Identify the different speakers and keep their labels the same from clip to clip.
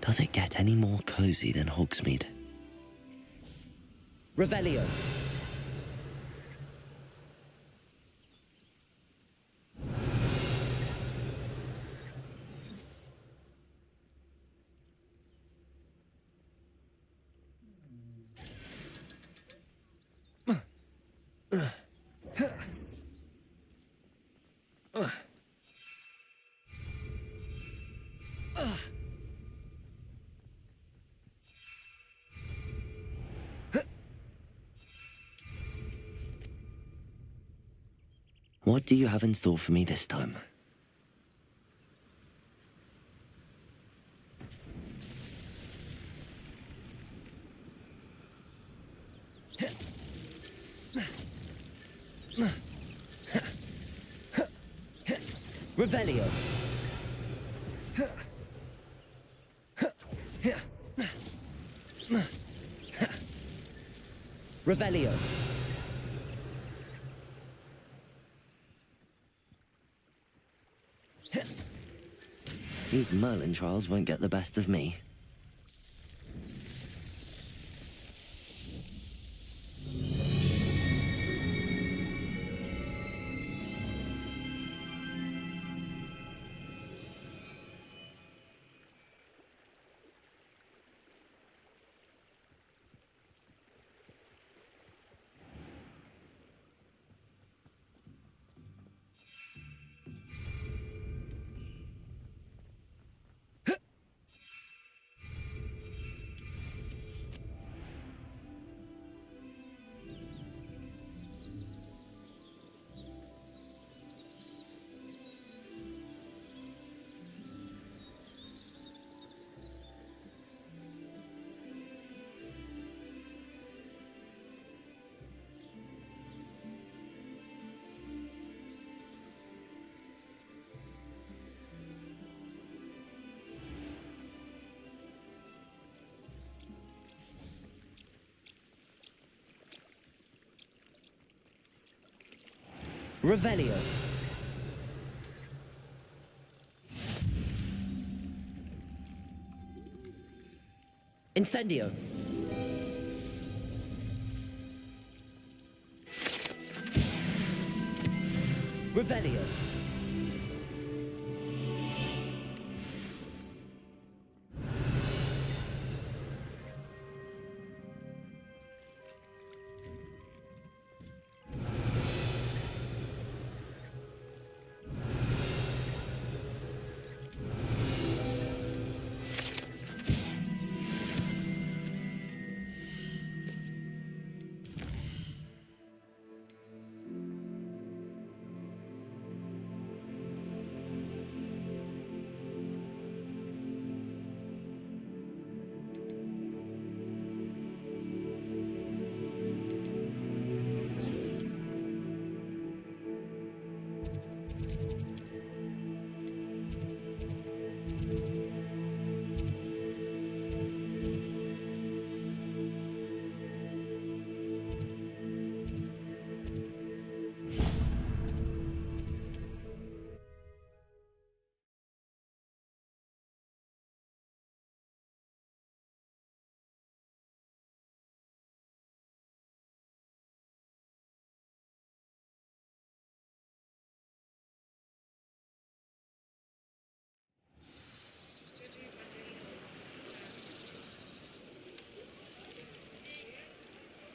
Speaker 1: Does it get any more cozy than Hogsmeade?
Speaker 2: Revelio.
Speaker 1: What do you have in store for me this time?
Speaker 2: Revelio. Revelio.
Speaker 1: These Merlin trials won't get the best of me.
Speaker 2: Revelio. Incendio. Revelio.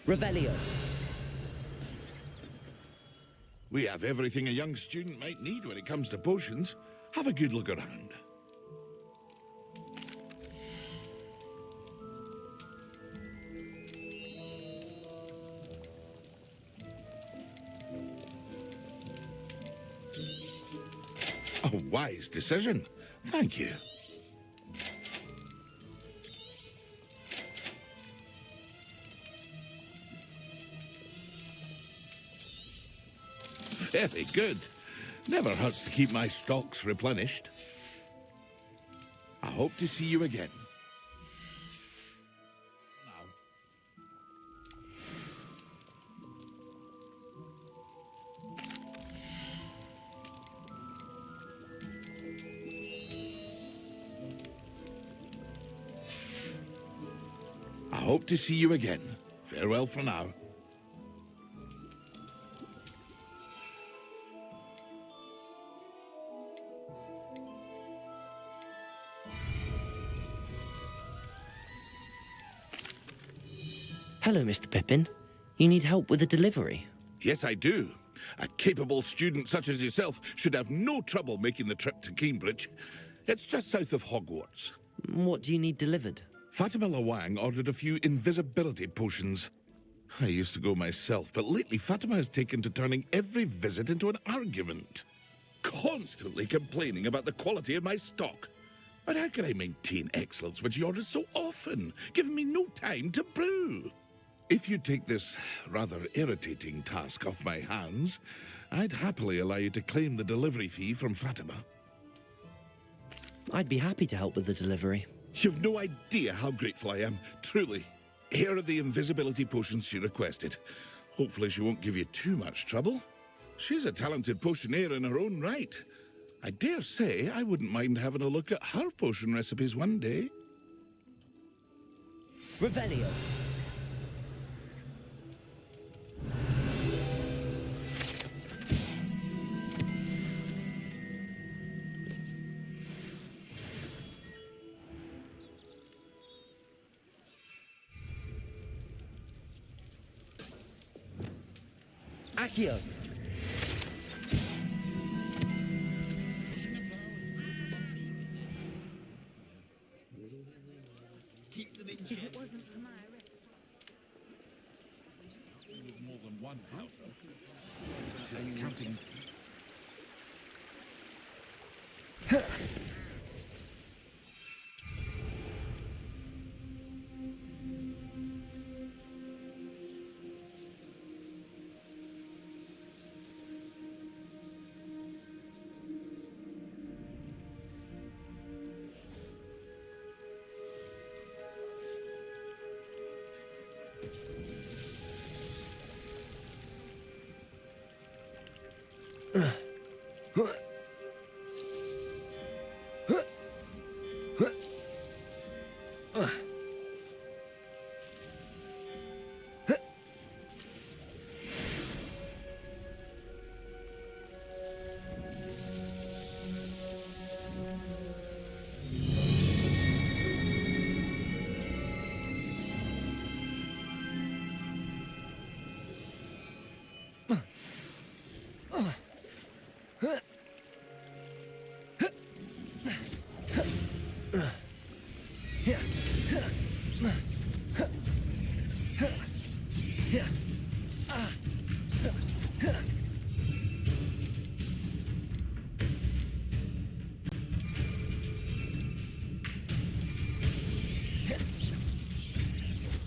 Speaker 2: Revelio.
Speaker 3: We have everything a young student might need when it comes to potions. Have a good look around. A wise decision. Thank you. Very good. Never hurts to keep my stocks replenished. I hope to see you again. I hope to see you again. Farewell for now.
Speaker 1: Hello, Mr. Pippin. You need help with a delivery?
Speaker 3: Yes, I do. A capable student such as yourself should have no trouble making the trip to Cambridge. It's just south of Hogwarts.
Speaker 1: What do you need delivered?
Speaker 3: Fatima Lawang ordered a few invisibility potions. I used to go myself, but lately Fatima has taken to turning every visit into an argument. Constantly complaining about the quality of my stock. But how can I maintain excellence when she orders so often, giving me no time to brew? If you take this rather irritating task off my hands, I'd happily allow you to claim the delivery fee from Fatima.
Speaker 1: I'd be happy to help with the delivery.
Speaker 3: You've no idea how grateful I am, truly. Here are the invisibility potions she requested. Hopefully she won't give you too much trouble. She's a talented potioneer in her own right. I dare say I wouldn't mind having a look at her potion recipes one day.
Speaker 2: Revelio. Accio.
Speaker 3: More than one house. Counting.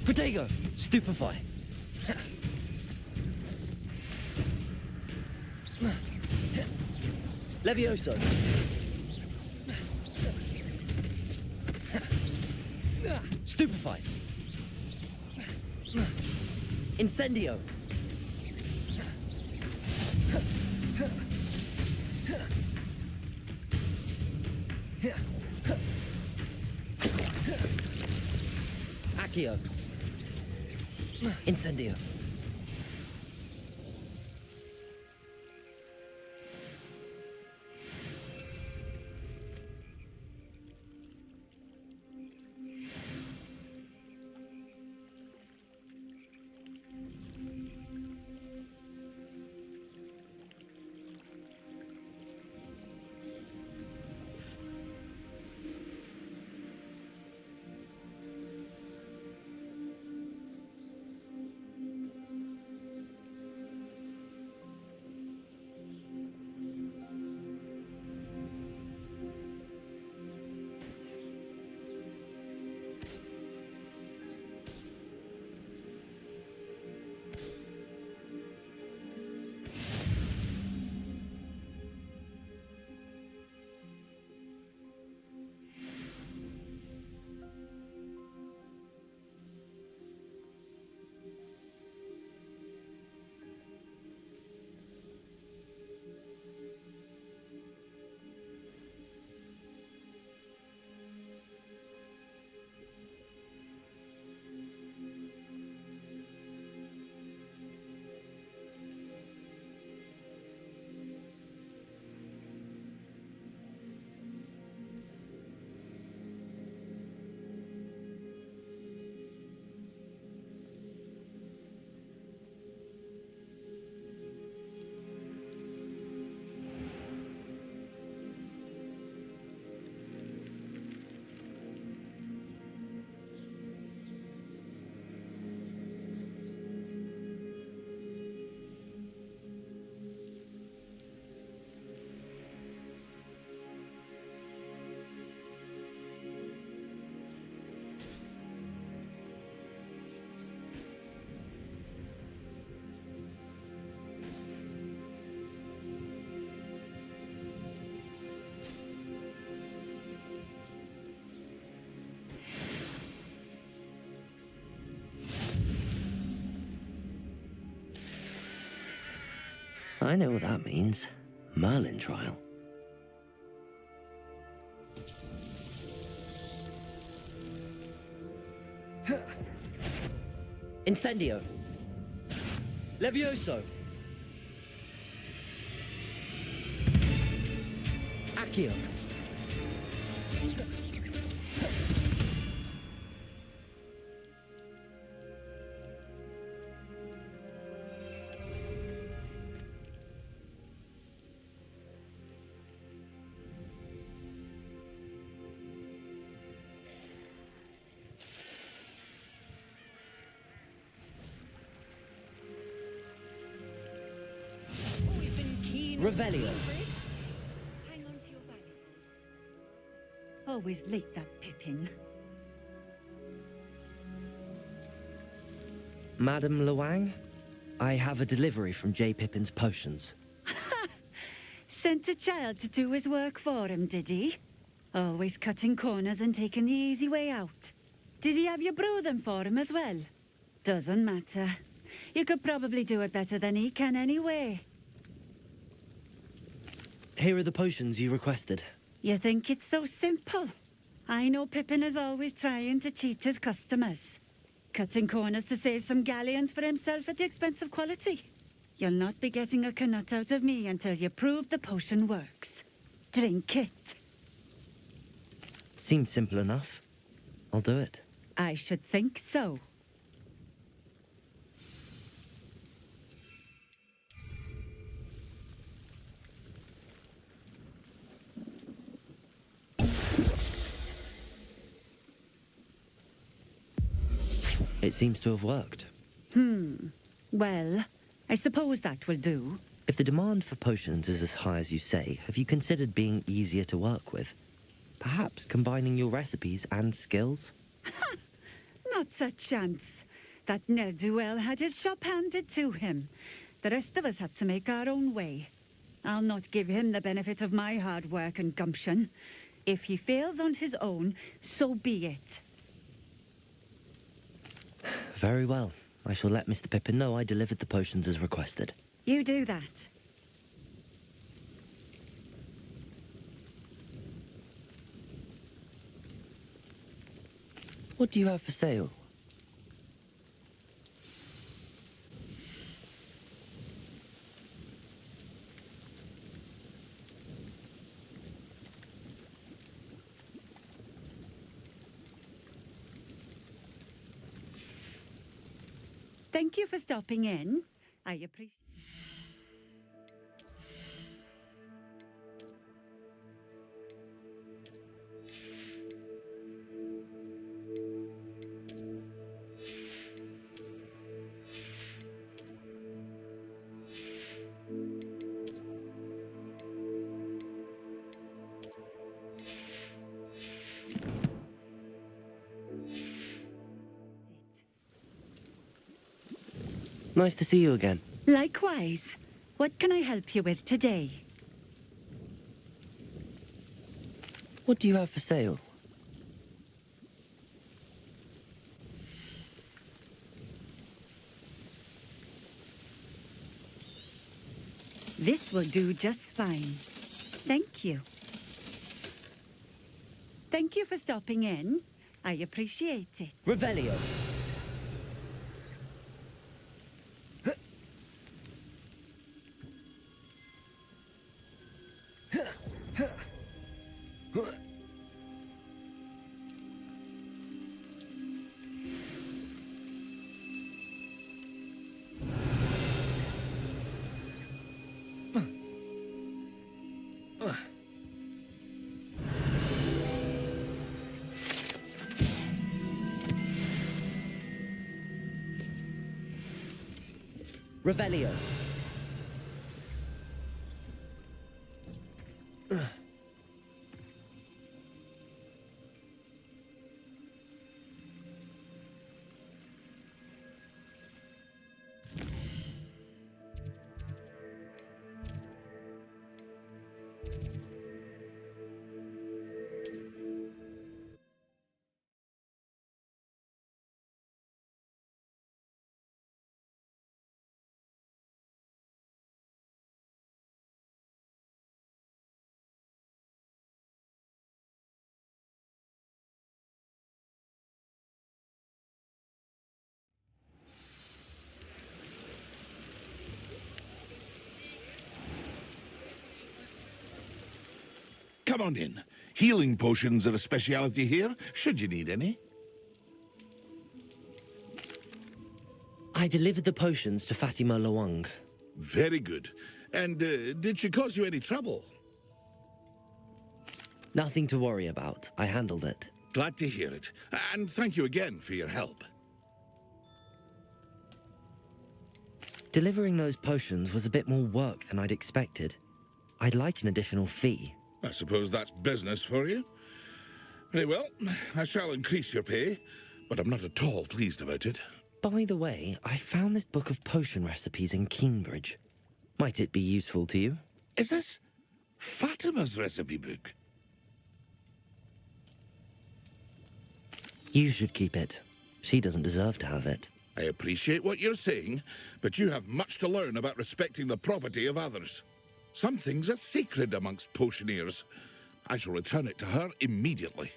Speaker 1: Protego! Stupefy!
Speaker 2: Levioso.
Speaker 1: Stupefy!
Speaker 2: Incendio. Accio. Incendio.
Speaker 1: I know what that means. Merlin trial.
Speaker 2: Incendio. Levioso. Accio. Revelio.
Speaker 4: Hang on to your valuables. Always late, that Pippin.
Speaker 1: Madam Luang, I have a delivery from J. Pippin's potions.
Speaker 4: Sent a child to do his work for him, did he? Always cutting corners and taking the easy way out. Did he have you brew them for him as well? Doesn't matter. You could probably do it better than he can anyway.
Speaker 1: Here are the potions you requested.
Speaker 4: You think it's so simple? I know Pippin is always trying to cheat his customers. Cutting corners to save some galleons for himself at the expense of quality. You'll not be getting a canut out of me until you prove the potion works. Drink it.
Speaker 1: Seems simple enough. I'll do it.
Speaker 4: I should think so.
Speaker 1: It seems to have worked.
Speaker 4: Well, I suppose that will do.
Speaker 1: If the demand for potions is as high as you say, have you considered being easier to work with? Perhaps combining your recipes and skills?
Speaker 4: Not a chance. That ne'er-do-well had his shop handed to him. The rest of us had to make our own way. I'll not give him the benefit of my hard work and gumption. If he fails on his own, so be it.
Speaker 1: Very well. I shall let Mr. Pippin know I delivered the potions as requested.
Speaker 4: You do that.
Speaker 1: What do you have for sale?
Speaker 4: Thank you for stopping in. I appreciate...
Speaker 1: Nice to see you again.
Speaker 4: Likewise. What can I help you with today?
Speaker 1: What do you have for sale?
Speaker 4: This will do just fine. Thank you. Thank you for stopping in. I appreciate it.
Speaker 2: Revelio. Revelio.
Speaker 3: Come on in. Healing potions are a speciality here, should you need any.
Speaker 1: I delivered the potions to Fatima Lawang.
Speaker 3: Very good. And did she cause you any trouble?
Speaker 1: Nothing to worry about. I handled it.
Speaker 3: Glad to hear it. And thank you again for your help.
Speaker 1: Delivering those potions was a bit more work than I'd expected. I'd like an additional fee.
Speaker 3: I suppose that's business for you. Very well, I shall increase your pay, but I'm not at all pleased about it.
Speaker 1: By the way, I found this book of potion recipes in Cambridge. Might it be useful to you?
Speaker 3: Is this Fatima's recipe book?
Speaker 1: You should keep it. She doesn't deserve to have it.
Speaker 3: I appreciate what you're saying, but you have much to learn about respecting the property of others. Some things are sacred amongst potioneers. I shall return it to her immediately.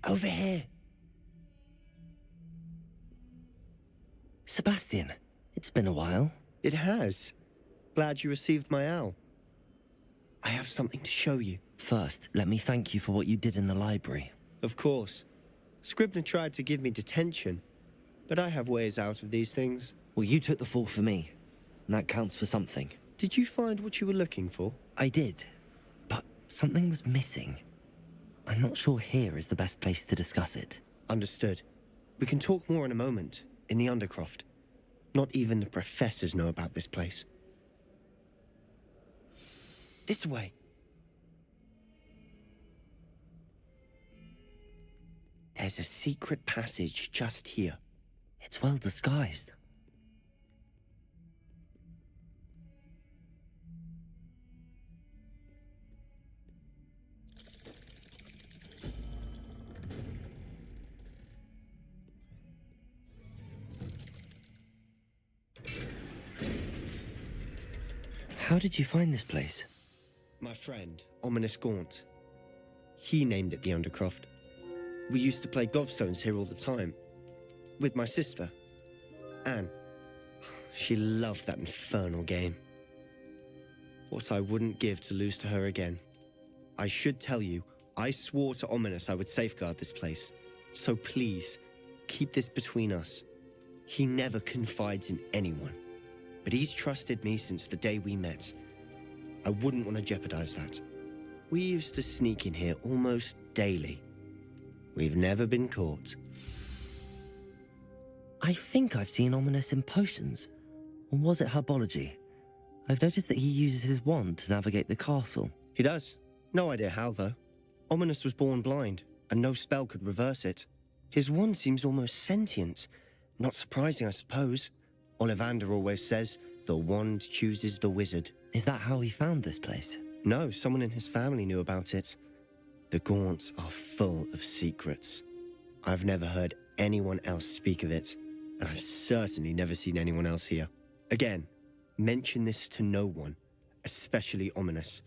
Speaker 1: Over here. Sebastian, it's been a while.
Speaker 5: It has. Glad you received my owl. I have something to show you.
Speaker 1: First, let me thank you for what you did in the library.
Speaker 5: Of course. Scribner tried to give me detention, but I have ways out of these things.
Speaker 1: Well, you took the fall for me, and that counts for something.
Speaker 5: Did you find what you were looking for?
Speaker 1: I did, but something was missing. I'm not sure here is the best place to discuss it.
Speaker 5: Understood. We can talk more in a moment, in the Undercroft. Not even the professors know about this place. This way. There's a secret passage just here.
Speaker 1: It's well disguised. How did you find this place?
Speaker 5: My friend, Ominous Gaunt. He named it the Undercroft. We used to play gobstones here all the time. With my sister, Anne. She loved that infernal game. What I wouldn't give to lose to her again. I should tell you, I swore to Ominous I would safeguard this place. So please, keep this between us. He never confides in anyone. But he's trusted me since the day we met. I wouldn't want to jeopardize that. We used to sneak in here almost daily. We've never been caught.
Speaker 1: I think I've seen Ominous in potions. Or was it herbology? I've noticed that he uses his wand to navigate the castle.
Speaker 5: He does. No idea how, though. Ominous was born blind, and no spell could reverse it. His wand seems almost sentient. Not surprising, I suppose. Ollivander always says, the wand chooses the wizard.
Speaker 1: Is that how he found this place?
Speaker 5: No, someone in his family knew about it. The Gaunts are full of secrets. I've never heard anyone else speak of it, and I've certainly never seen anyone else here. Again, mention this to no one, especially Ominous.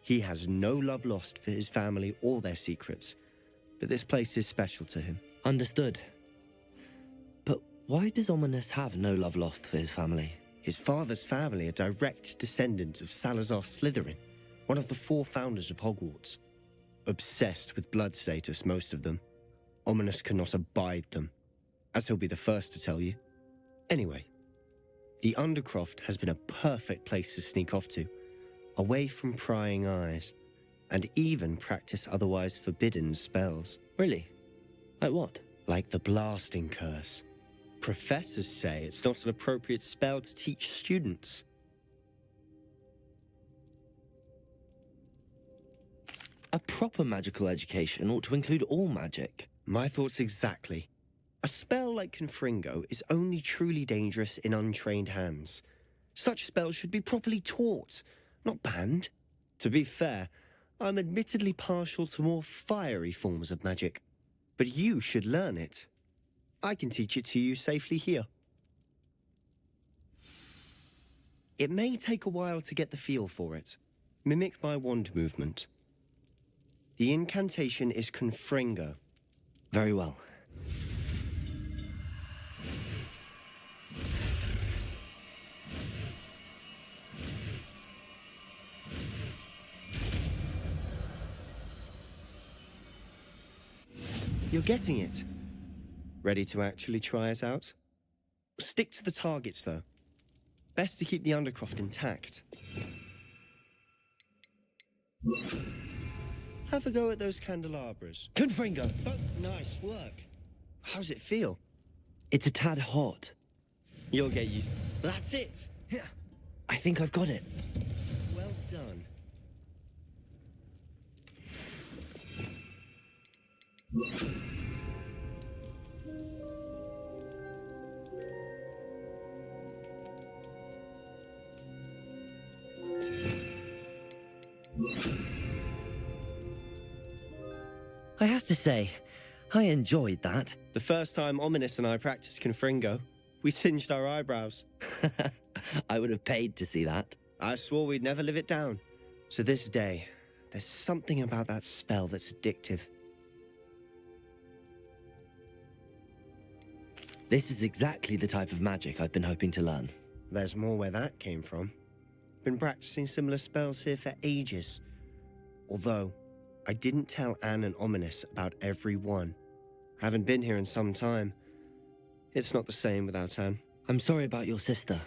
Speaker 5: He has no love lost for his family or their secrets. but this place is special to him.
Speaker 1: Understood. But why does Ominous have no love lost for his family?
Speaker 5: His father's family are direct descendants of Salazar Slytherin, one of the 4 founders of Hogwarts. Obsessed with blood status, most of them. Ominous cannot abide them, as he'll be the first to tell you. Anyway, the Undercroft has been a perfect place to sneak off to, away from prying eyes, and even practice otherwise forbidden spells.
Speaker 1: Really? Like what?
Speaker 5: Like the blasting curse. Professors say it's not an appropriate spell to teach students.
Speaker 1: A proper magical education ought to include all magic.
Speaker 5: My thoughts exactly. A spell like Confringo is only truly dangerous in untrained hands. Such spells should be properly taught, not banned. To be fair, I'm admittedly partial to more fiery forms of magic. But you should learn it. I can teach it to you safely here. It may take a while to get the feel for it. Mimic my wand movement. The incantation is Confringo.
Speaker 1: Very well.
Speaker 5: You're getting it. Ready to actually try it out? Stick to the targets, though. Best to keep the Undercroft intact. Have a go at those candelabras.
Speaker 1: Confringo!
Speaker 5: Oh, nice work. How's it feel?
Speaker 1: It's a tad hot.
Speaker 5: You'll get used. That's it!
Speaker 1: I think I've got it.
Speaker 5: Well done.
Speaker 1: I have to say, I enjoyed that.
Speaker 5: The first time Ominous and I practiced Confringo, we singed our eyebrows.
Speaker 1: I would have paid to see that.
Speaker 5: I swore we'd never live it down. To this day, there's something about that spell that's addictive.
Speaker 1: This is exactly the type of magic I've been hoping to learn.
Speaker 5: There's more where that came from. Been practicing similar spells here for ages. Although, I didn't tell Anne and Ominous about every one. Haven't been here in some time. It's not the same without Anne.
Speaker 1: I'm sorry about your sister.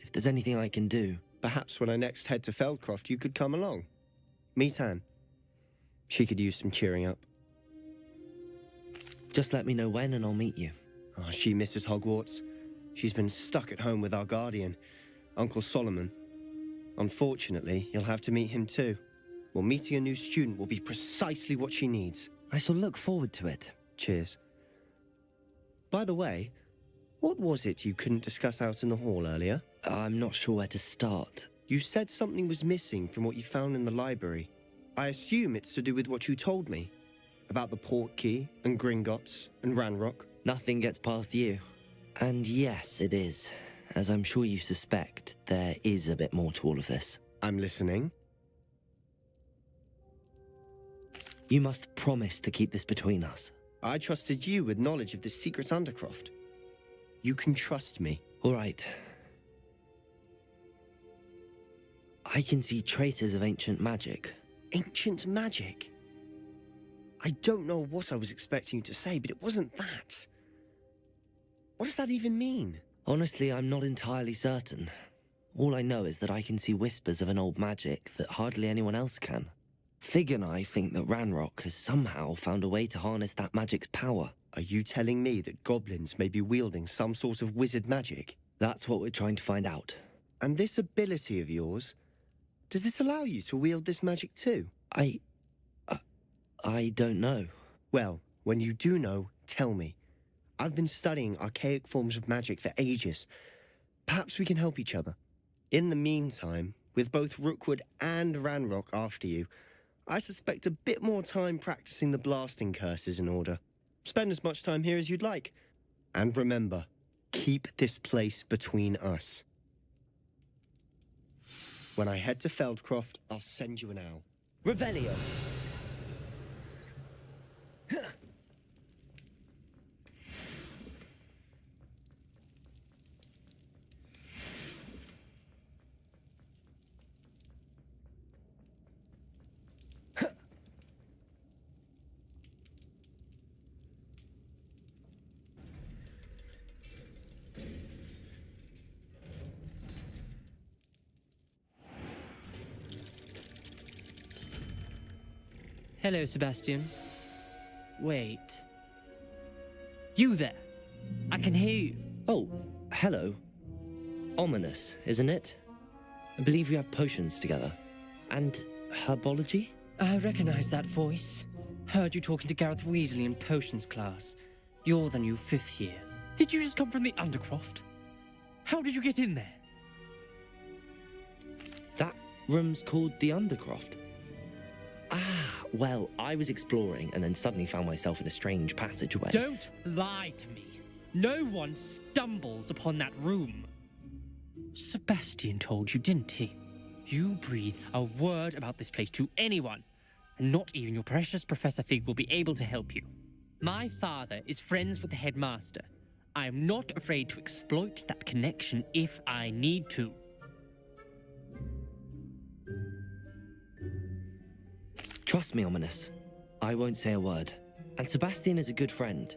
Speaker 1: If there's anything I can do...
Speaker 5: Perhaps when I next head to Feldcroft, you could come along. Meet Anne. She could use some cheering up.
Speaker 1: Just let me know when and I'll meet you.
Speaker 5: Oh, she misses Hogwarts. She's been stuck at home with our guardian, Uncle Solomon. Unfortunately, you'll have to meet him too. Well, meeting a new student will be precisely what she needs.
Speaker 1: I shall look forward to it.
Speaker 5: Cheers. By the way, what was it you couldn't discuss out in the hall earlier?
Speaker 1: I'm not sure where to start.
Speaker 5: You said something was missing from what you found in the library. I assume it's to do with what you told me. About the Portkey, and Gringotts, and Ranrock.
Speaker 1: Nothing gets past you. And yes, it is. As I'm sure you suspect, there is a bit more to all of this.
Speaker 5: I'm listening.
Speaker 1: You must promise to keep this between us.
Speaker 5: I trusted you with knowledge of the secret Undercroft. You can trust me.
Speaker 1: All right. I can see traces of ancient magic.
Speaker 5: Ancient magic? I don't know what I was expecting you to say, but it wasn't that. What does that even mean?
Speaker 1: Honestly, I'm not entirely certain. All I know is that I can see whispers of an old magic that hardly anyone else can. Fig and I think that Ranrock has somehow found a way to harness that magic's power.
Speaker 5: Are you telling me that goblins may be wielding some sort of wizard magic?
Speaker 1: That's what we're trying to find out.
Speaker 5: And this ability of yours, does it allow you to wield this magic too?
Speaker 1: I don't know.
Speaker 5: Well, when you do know, tell me. I've been studying archaic forms of magic for ages. Perhaps we can help each other. In the meantime, with both Rookwood and Ranrock after you, I suspect a bit more time practicing the blasting curse is in order. Spend as much time here as you'd like. And remember, keep this place between us. When I head to Feldcroft, I'll send you an owl.
Speaker 1: Revelio!
Speaker 6: Hello, Sebastian. Wait. You there? I can hear you.
Speaker 1: Oh, hello. Ominous, isn't it? I believe we have potions together. And herbology?
Speaker 6: I recognize that voice. Heard you talking to Gareth Weasley in potions class. You're the new 5th year. Did you just come from the Undercroft? How did you get in there?
Speaker 1: That room's called the Undercroft. Ah, well, I was exploring and then suddenly found myself in a strange passageway.
Speaker 6: Don't lie to me. No one stumbles upon that room. Sebastian told you, didn't he? You breathe a word about this place to anyone, and not even your precious Professor Fig will be able to help you. My father is friends with the headmaster. I am not afraid to exploit that connection if I need to.
Speaker 1: Trust me, Ominous. I won't say a word. And Sebastian is a good friend.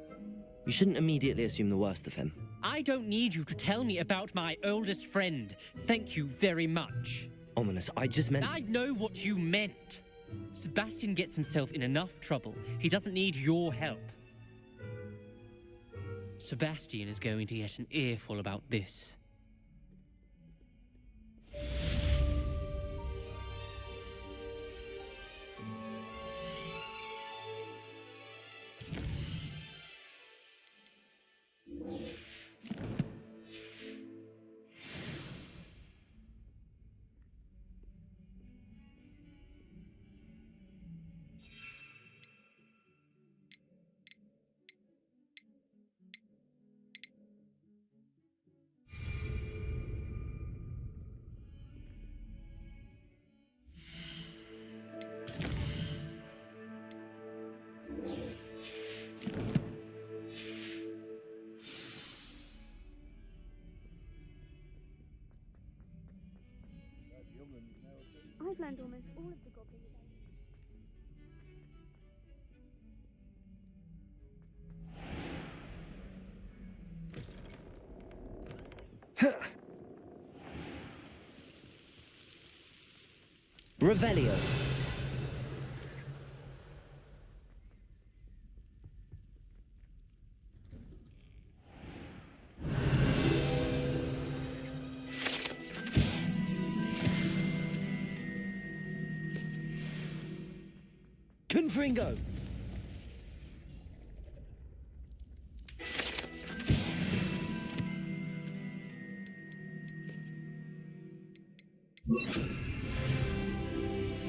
Speaker 1: You shouldn't immediately assume the worst of him.
Speaker 6: I don't need you to tell me about my oldest friend. Thank you very much.
Speaker 1: Ominous, I just meant...
Speaker 6: I know what you meant. Sebastian gets himself in enough trouble. He doesn't need your help. Sebastian is going to get an earful about this.
Speaker 7: I've learned almost all of the goblin
Speaker 1: Revelio. Confringo.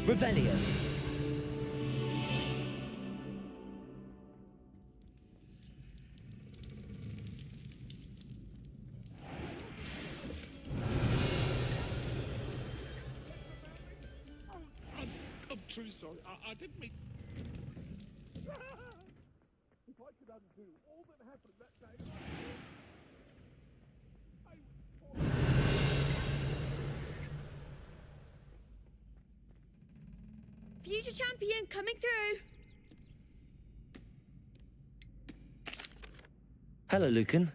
Speaker 1: Revelio.
Speaker 3: I'm truly sorry. I didn't mean... If I could undo all that happened that day...
Speaker 7: Future champion coming through.
Speaker 1: Hello, Lucan.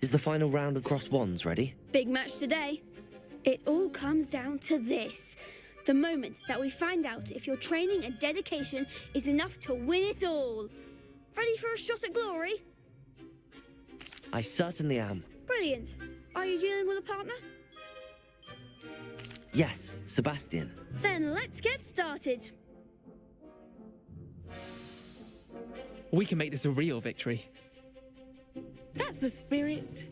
Speaker 1: Is the final round of Cross Wands ready?
Speaker 7: Big match today. It all comes down to this. The moment that we find out if your training and dedication is enough to win it all. Ready for a shot at glory?
Speaker 1: I certainly am.
Speaker 7: Brilliant. Are you dealing with a partner?
Speaker 1: Yes, Sebastian.
Speaker 7: Then let's get started.
Speaker 8: We can make this a real victory.
Speaker 9: That's the spirit.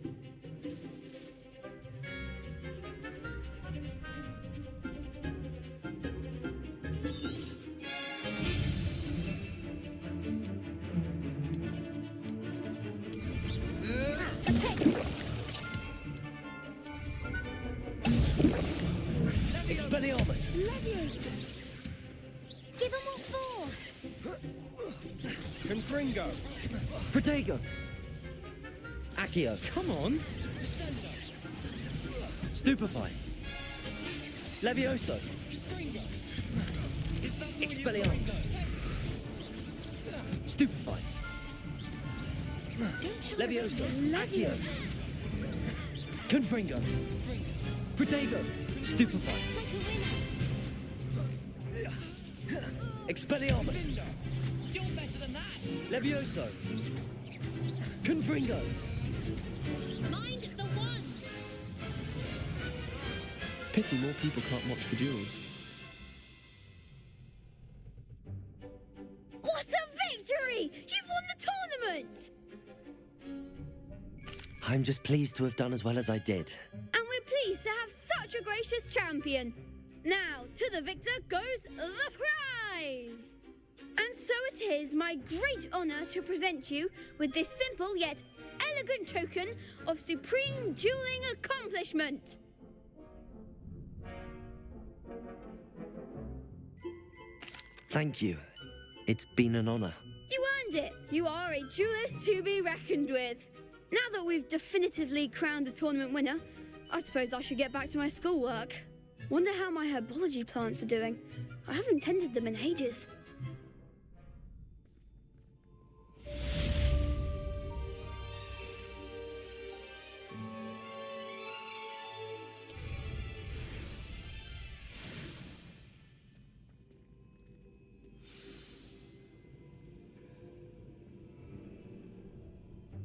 Speaker 1: Expelliarmus!
Speaker 7: Give him what for?
Speaker 5: Confringo!
Speaker 1: Protego! Accio!
Speaker 6: Come on.
Speaker 1: Stupefy! Levioso! Expelliarmus! Stupefy! Levioso! Accio! Confringo! Protego! Stupefy!
Speaker 2: Expelliarmus!
Speaker 10: You're better than that!
Speaker 2: Levioso! Confringo!
Speaker 7: Mind the wand!
Speaker 8: Pity more people can't watch the duels.
Speaker 7: What a victory! You've won the tournament!
Speaker 1: I'm just pleased to have done as well as I did.
Speaker 7: And we're pleased to have such a gracious champion. Now, to the victor goes the prize! And so it is my great honour to present you with this simple yet elegant token of supreme dueling accomplishment.
Speaker 1: Thank you. It's been an honour.
Speaker 7: You earned it. You are a duelist to be reckoned with. Now that we've definitively crowned the tournament winner, I suppose I should get back to my schoolwork. Wonder how my herbology plants are doing. I haven't tended them in ages.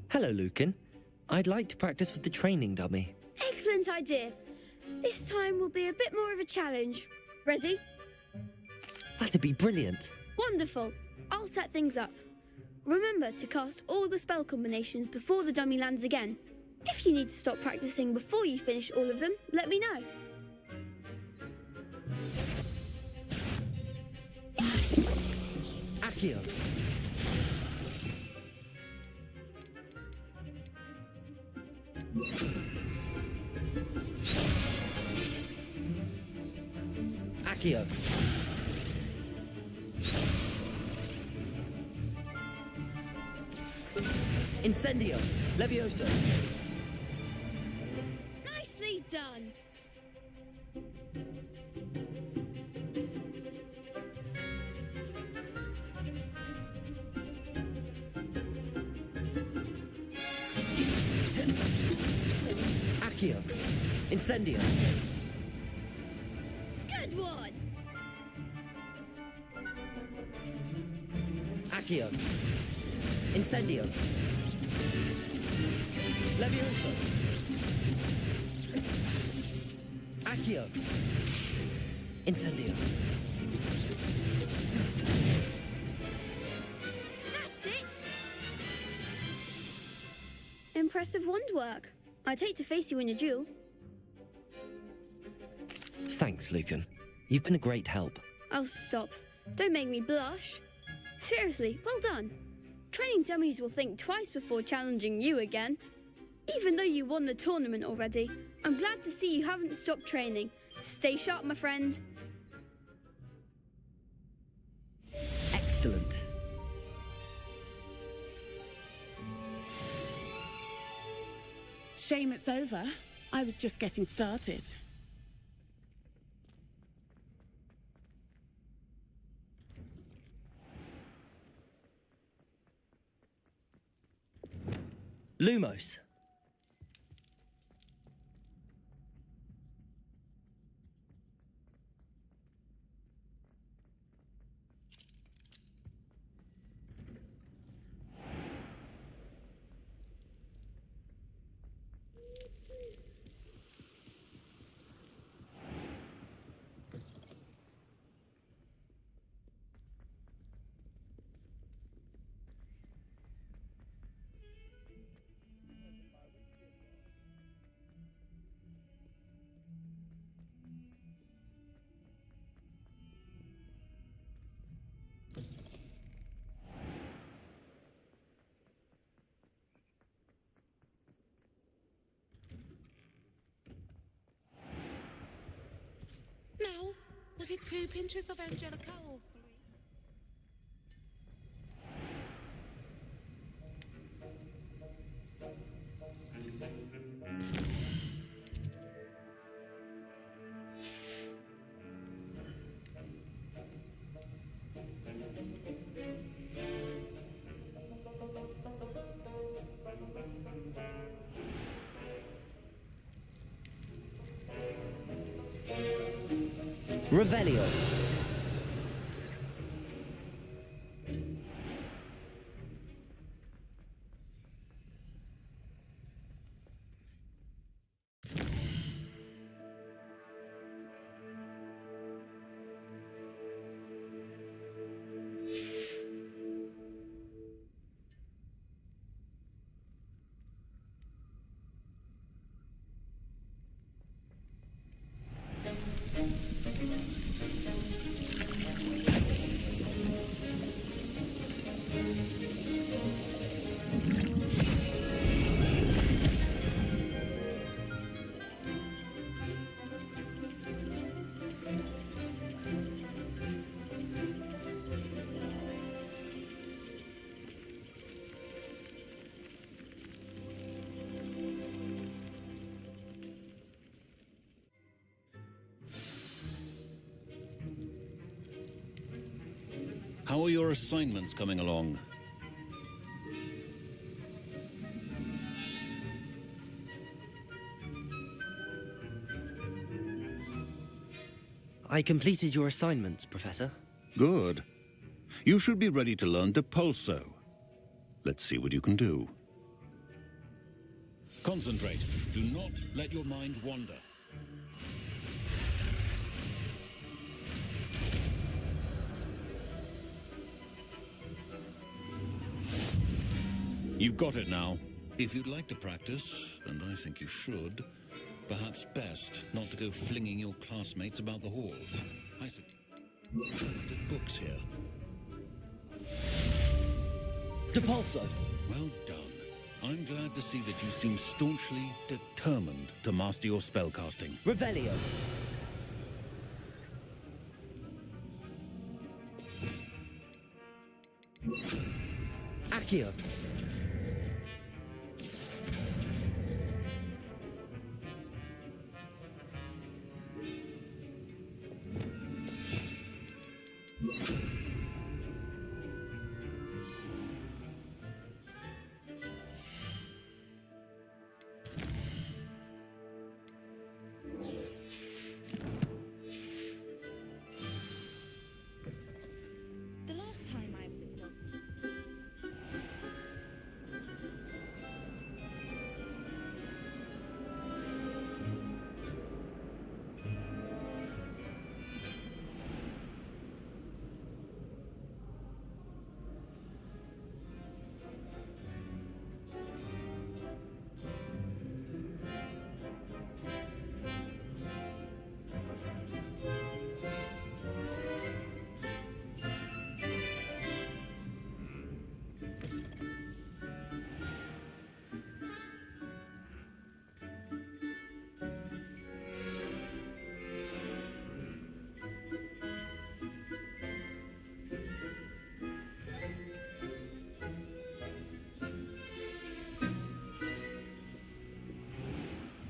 Speaker 1: Hello, Lucan. I'd like to practice with the training dummy.
Speaker 7: Excellent idea. This time will be a bit more of a challenge. Ready?
Speaker 1: That'd be brilliant.
Speaker 7: Wonderful. I'll set things up. Remember to cast all the spell combinations before the dummy lands again. If you need to stop practicing before you finish all of them, let me know.
Speaker 2: Accio! Accio! Incendio! Levioso!
Speaker 7: Nicely done.
Speaker 2: Accio! Incendio!
Speaker 7: Good one.
Speaker 2: Accio! Incendio! Levioso! Accio! Incendio!
Speaker 7: That's it. Impressive wand work. I'd hate to face you in a duel.
Speaker 1: Thanks, Lucan. You've been a great help.
Speaker 7: Oh, stop. Don't make me blush. Seriously, well done. Training dummies will think twice before challenging you again. Even though you won the tournament already, I'm glad to see you haven't stopped training. Stay sharp, my friend.
Speaker 2: Excellent!
Speaker 9: Shame it's over. I was just getting started.
Speaker 2: Lumos!
Speaker 9: Now, was it 2 pinches of Angelica or 3?
Speaker 2: Revelio!
Speaker 11: How are your assignments coming along?
Speaker 1: I completed your assignments, Professor.
Speaker 11: Good. You should be ready to learn Depulso. Let's see what you can do. Concentrate. Do not let your mind wander. You've got it now. If you'd like to practice, and I think you should, perhaps best not to go flinging your classmates about the halls. I see books here.
Speaker 2: Depulso.
Speaker 11: Well done. I'm glad to see that you seem staunchly determined to master your spellcasting.
Speaker 2: Revelio. Accio.
Speaker 9: The last time I was in Hogwarts.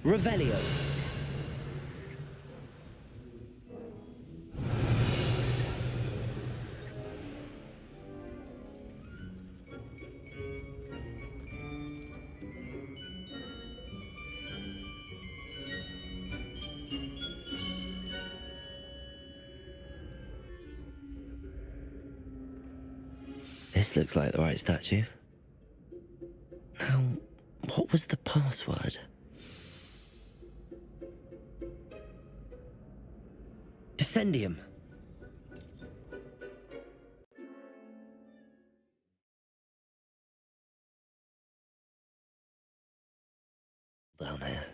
Speaker 2: Revelio.
Speaker 1: This looks like the right statue. Now, what was the password?
Speaker 2: Descendium.
Speaker 1: Down here.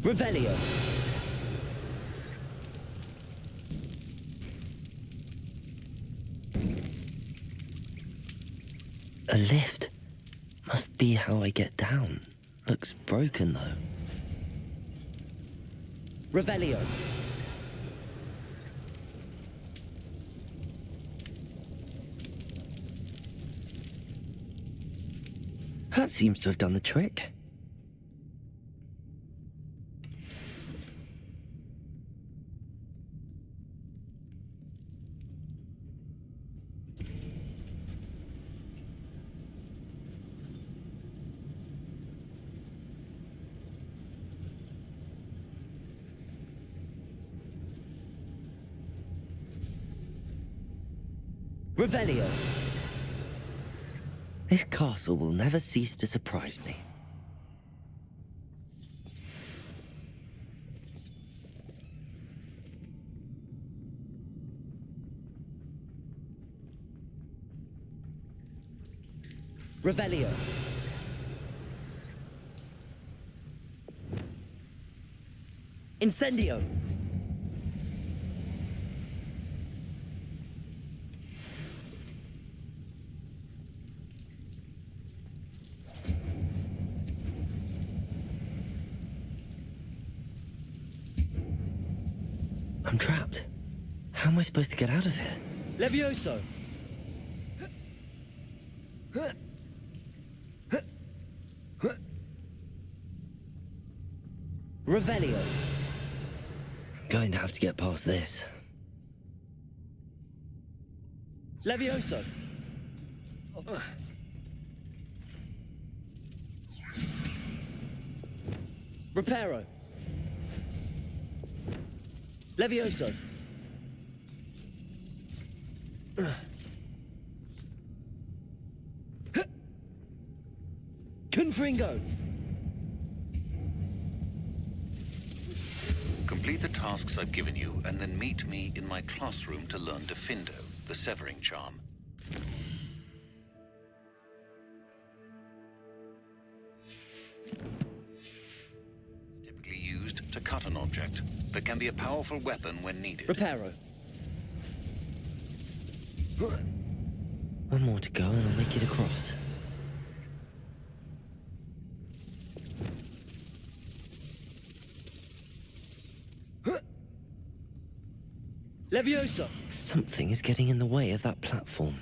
Speaker 2: Revelio.
Speaker 1: A lift. Must be how I get down. Looks broken though.
Speaker 2: Revelio.
Speaker 1: That seems to have done the trick.
Speaker 2: Revelio.
Speaker 1: This castle will never cease to surprise me.
Speaker 2: Revelio. Incendio.
Speaker 1: I'm trapped. How am I supposed to get out of here?
Speaker 2: Levioso. Revelio.
Speaker 1: Going to have to get past this.
Speaker 2: Levioso. Reparo. Levioso. Confringo.
Speaker 11: Complete the tasks I've given you, and then meet me in my classroom to learn Defindo, the severing charm. Typically used to cut an object, but can be a powerful weapon when needed.
Speaker 2: Reparo.
Speaker 1: One more to go and I'll make it across.
Speaker 2: Levioso.
Speaker 1: Something is getting in the way of that platform.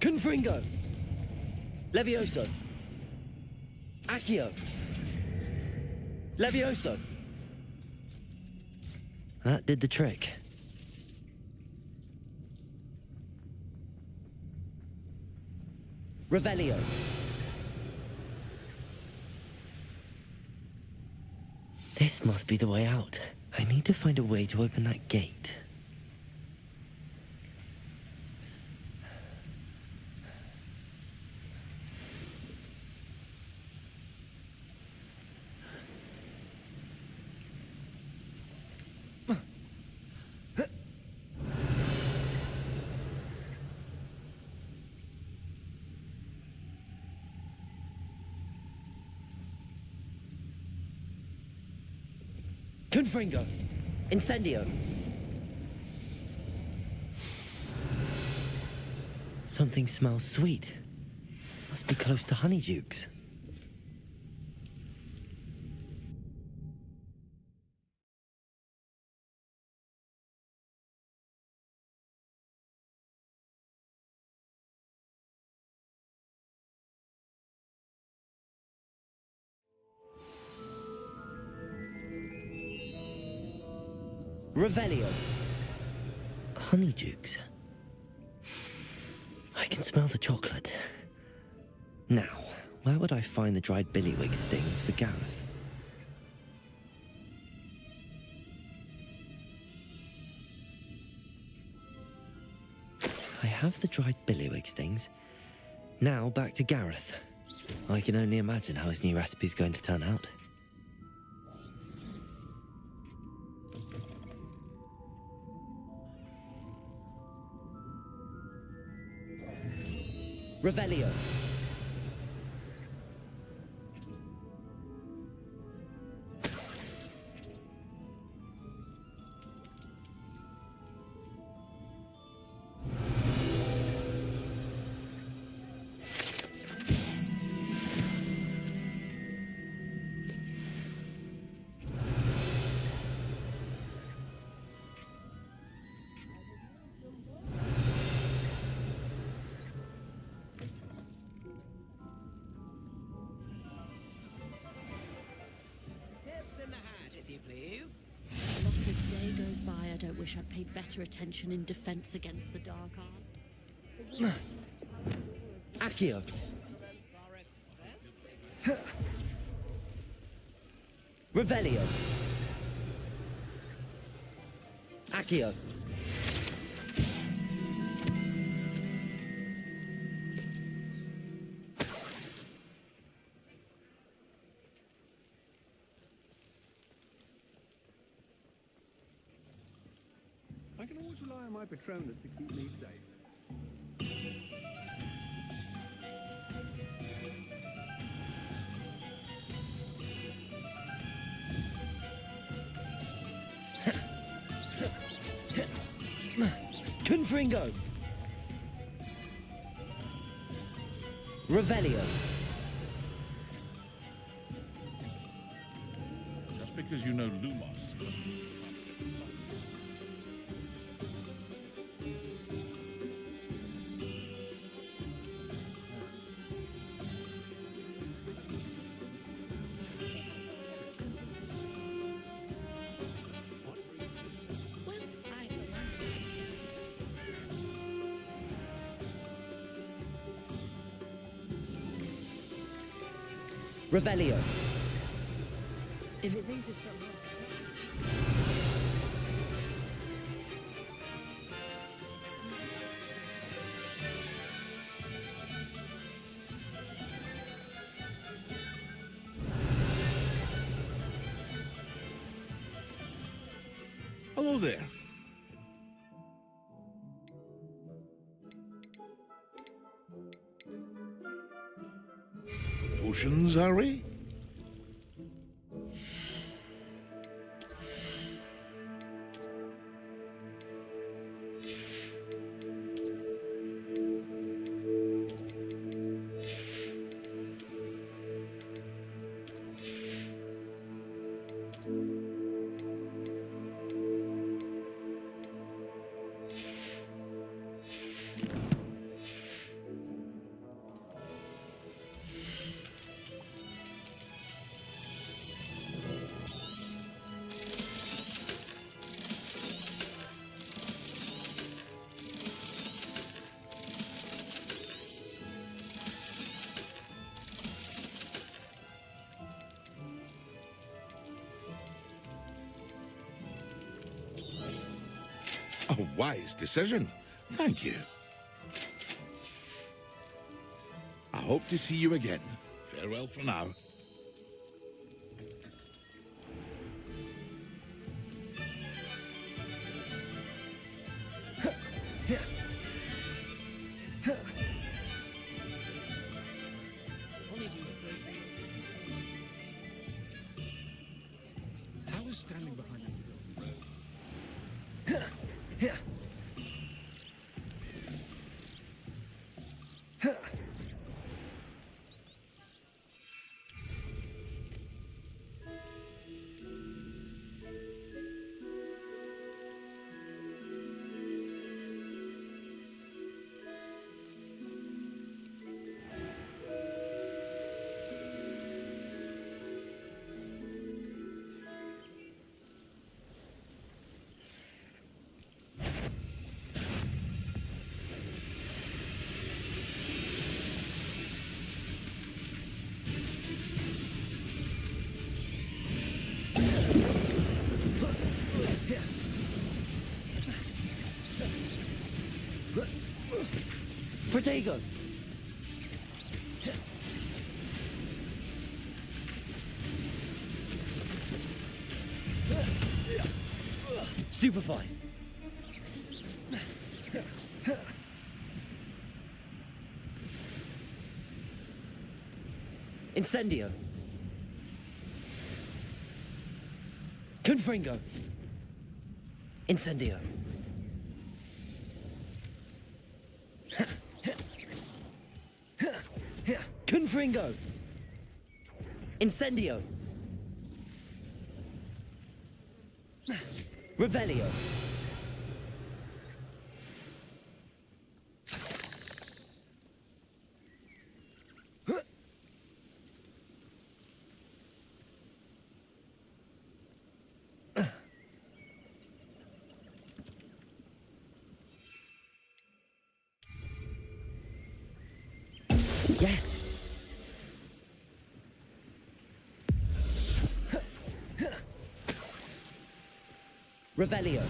Speaker 2: Confringo. Levioso. Accio. Levioso.
Speaker 1: That did the trick.
Speaker 2: Revelio.
Speaker 1: This must be the way out. I need to find a way to open that gate.
Speaker 2: Confringo. Incendio.
Speaker 1: Something smells sweet. Must be close to Honeydukes.
Speaker 2: Revelio.
Speaker 1: Honeydukes. I can smell the chocolate. Now, where would I find the dried billywig stings for Gareth? I have the dried billywig stings. Now back to Gareth. I can only imagine how his new recipe's going to turn out.
Speaker 2: Revelio.
Speaker 12: Not a day goes by I don't wish I'd paid better attention in defense against the dark arts.
Speaker 2: Accio. Revelio. Accio.
Speaker 13: I can always rely on my Patronus to keep me safe.
Speaker 2: Confringo. Revelio.
Speaker 3: Just because you know Lumos.
Speaker 2: Revelio.
Speaker 12: If it thinks it's something else.
Speaker 3: Hello there. Potions, are we? A wise decision. Thank you. I hope to see you again. Farewell for now.
Speaker 13: I was standing behind him.
Speaker 2: Protego. Stupefy. Incendio. Confringo. Incendio. Confringo. Incendio. Revelio. Yes. Revelio.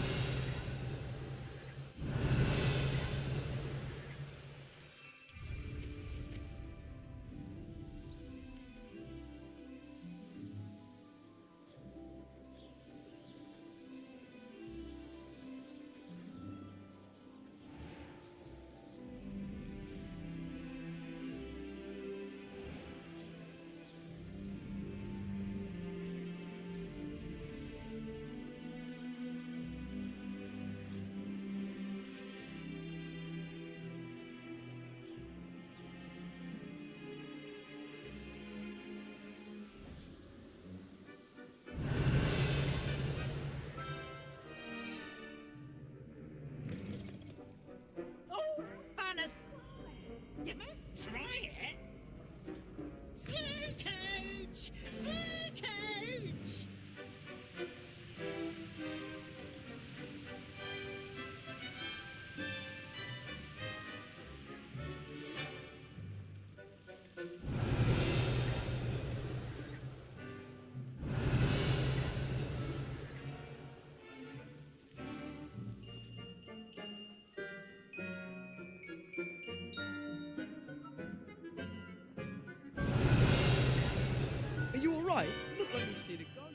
Speaker 6: When you see the ghost.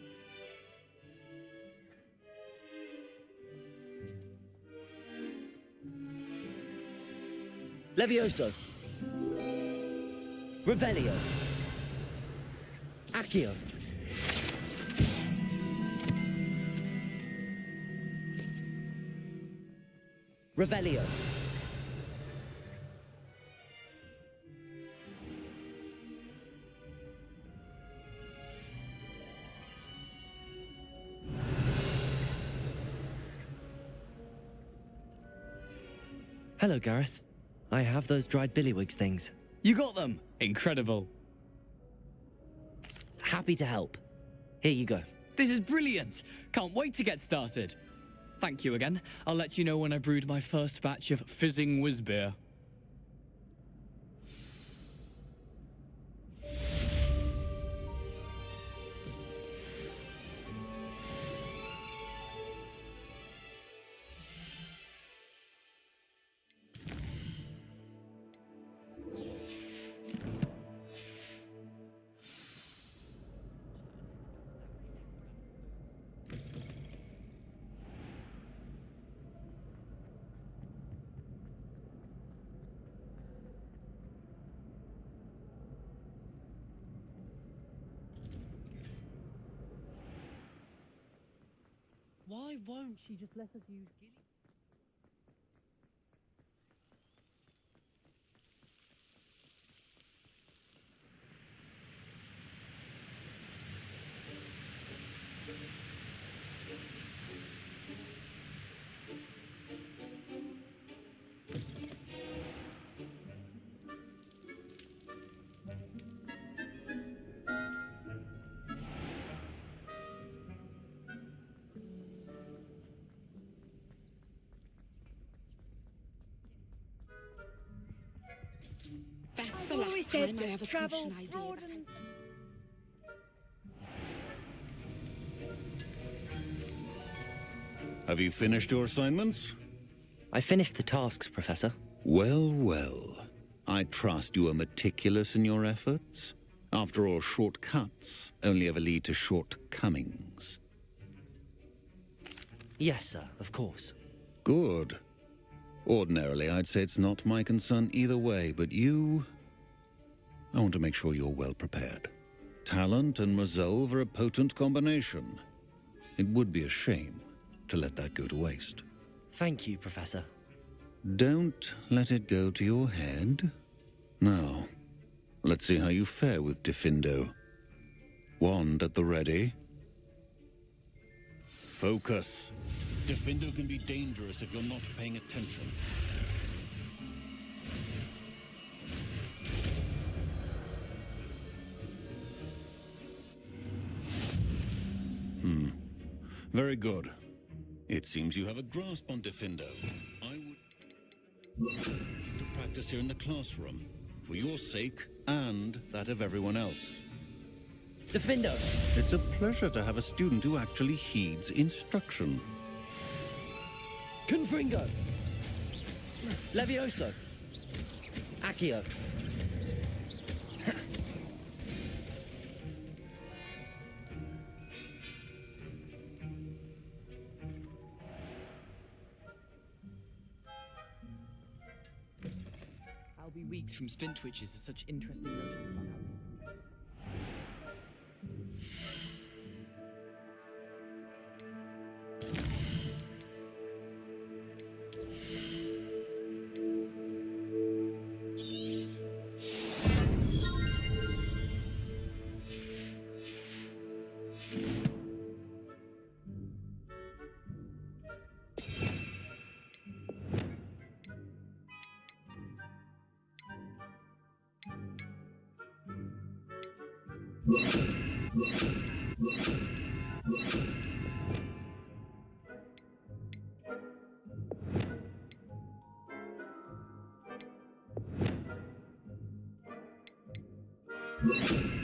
Speaker 2: Levioso. Revelio. Accio. Revelio.
Speaker 1: Hello, Gareth. I have those dried billywigs things.
Speaker 14: You got them! Incredible.
Speaker 1: Happy to help. Here you go.
Speaker 14: This is brilliant! Can't wait to get started. Thank you again. I'll let you know when I've brewed my first batch of fizzing whiz beer.
Speaker 6: Why won't she just let us use Gilly?
Speaker 9: That's the last time I have a potion idea.
Speaker 11: Have you finished your assignments?
Speaker 1: I finished the tasks, Professor.
Speaker 11: Well, well. I trust you are meticulous in your efforts. After all, shortcuts only ever lead to shortcomings.
Speaker 1: Yes, sir, of course.
Speaker 11: Good. Ordinarily, I'd say it's not my concern either way, but you... I want to make sure you're well prepared. Talent and resolve are a potent combination. It would be a shame to let that go to waste.
Speaker 1: Thank you, Professor.
Speaker 11: Don't let it go to your head. Now, let's see how you fare with Diffindo. Wand at the ready. Focus. Diffindo can be dangerous if you're not paying attention. Very good. It seems you have a grasp on Diffindo. I would like to practice here in the classroom, for your sake and that of everyone else.
Speaker 2: Diffindo.
Speaker 11: It's a pleasure to have a student who actually heeds instruction.
Speaker 2: Confringo. Levioso. Accio.
Speaker 8: I'll be weeks from spin twitches are such interesting notions about how
Speaker 11: you